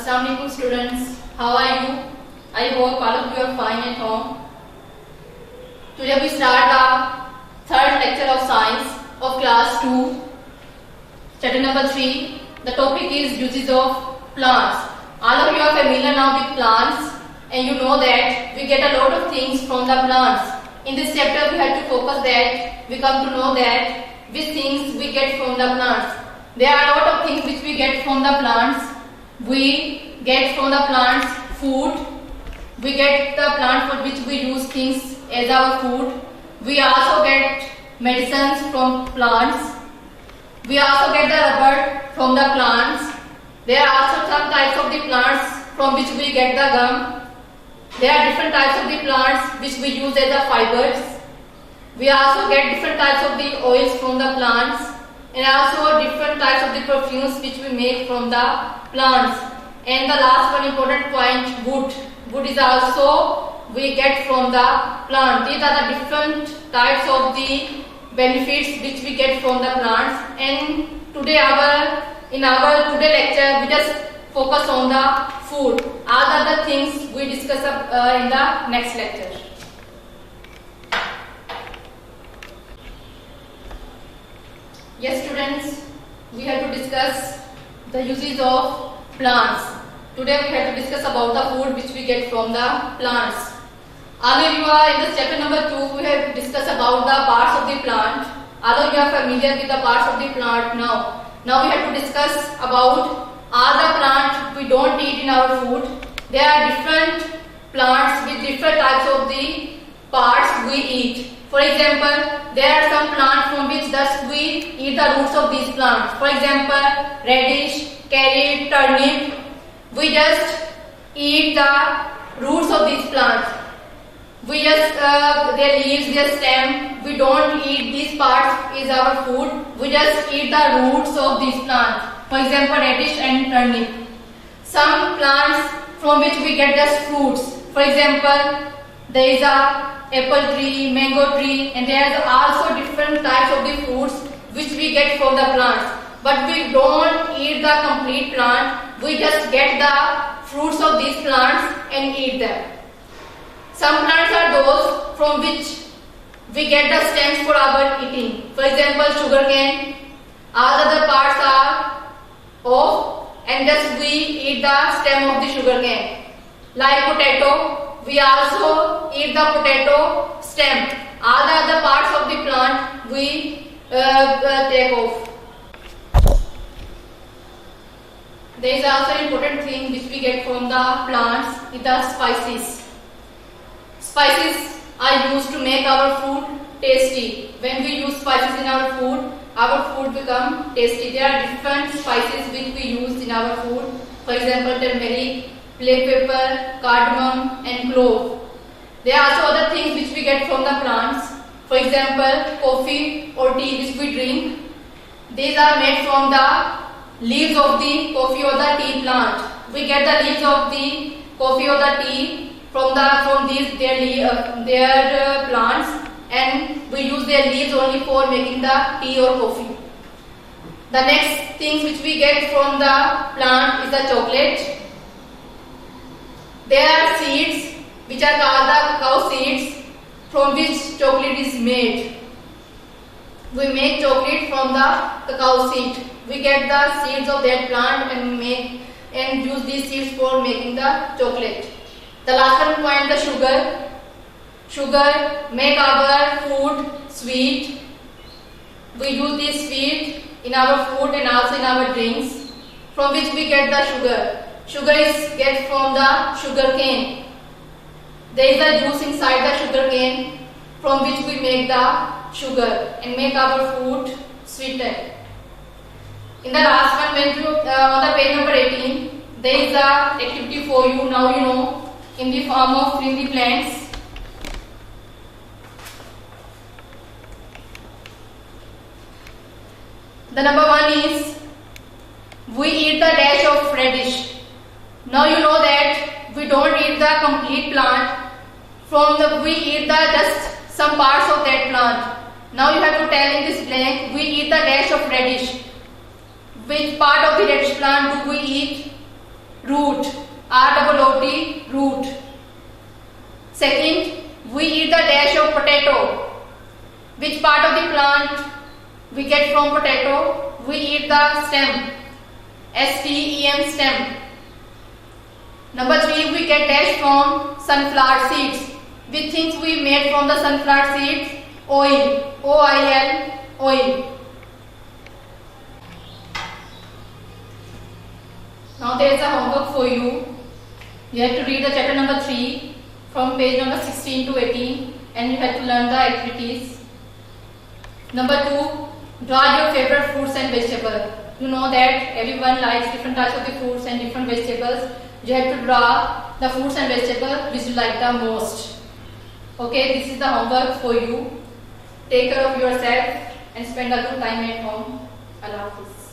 Assalamu alaikum students, how are you? I hope all of you are fine at home. Today we start the third lecture of science of class 2, chapter number 3. The topic is uses of plants. All of you are familiar now with plants and you know that we get a lot of things from the plants. In this chapter we have to focus that we come to know that which things we get from the plants. There are a lot of things which we get from the plants. We get from the plants food. We get the plant for which we use things as our food. We also get medicines from plants. We also get the rubber from the plants. There are also some types of the plants from which we get the gum. There are different types of the plants which we use as the fibers. We also get different types of the oils from the plants and also different types of the perfumes which we make from the plants. And the last one important point, wood. Wood is also we get from the plant. These are the different types of the benefits which we get from the plants. And today in our today lecture we just focus on the food. All the other things we discuss in the next lecture. Yes students, we have to discuss the uses of plants. Today we have to discuss about the food which we get from the plants. All of you are in this chapter number 2, we have discussed about the parts of the plant. All of you are familiar with the parts of the plant now. Now we have to discuss about all the plants we don't eat in our food. There are different plants with different types of the parts we eat. For example, there are some plants from which thus we eat the roots of these plants. For example, radish, carrot, turnip. We just eat the roots of these plants. We just their leaves, their stem. We don't eat these parts as our food. We just eat the roots of these plants. For example, radish and turnip. Some plants from which we get just fruits. For example, there is a apple tree, mango tree, and there are also different types of the fruits which we get from the plants. But we don't eat the complete plant. We just get the fruits of these plants and eat them. Some plants are those from which we get the stems for our eating. For example, sugarcane. All other parts are off and just we eat the stem of the sugarcane. Like potato. We also eat the potato stem. All the other parts of the plant we take off. There is also an important thing which we get from the plants is the spices. Spices are used to make our food tasty. When we use spices in our food become tasty. There are different spices which we use in our food. For example, turmeric, black pepper, cardamom and clove. There are also other things which we get from the plants. For example, coffee or tea which we drink. These are made from the leaves of the coffee or the tea plant. We get the leaves of the coffee or the tea from their plants, and we use their leaves only for making the tea or coffee. The next things which we get from the plant is the chocolate. There are seeds which are called the cacao seeds from which chocolate is made. We make chocolate from the cacao seed. We get the seeds of that plant and use these seeds for making the chocolate. The last one point, the sugar. Sugar make our food sweet. We use this sweet in our food and also in our drinks, from which we get the sugar. Sugar is get from the sugar cane. There is a juice inside the sugar cane from which we make the sugar and make our food sweeter. In the last one, on the page number 18, there is a activity for you. Now you know in the form of filling the plants. The number 1 is we eat the dash of radish. Now you know that we don't eat the complete plant. We eat the just some parts of that plant. Now you have to tell in this blank, we eat the dash of radish. Which part of the radish plant do we eat? root. R-O-O-T, root. Second, we eat the dash of potato. Which part of the plant we get from potato? We eat the stem. S-T-E-M, stem. Number 3, we get dash from sunflower seeds. Which things we made from the sunflower seeds? Oil. O-I-L, oil. Now there is a homework for you. You have to read the chapter number 3 from page number 16 to 18 and you have to learn the activities. Number 2, draw your favorite fruits and vegetables. You know that everyone likes different types of the fruits and different vegetables. You have to draw the fruits and vegetables which you like the most. Okay, this is the homework for you. Take care of yourself and spend a good time at home. Allah Hafiz.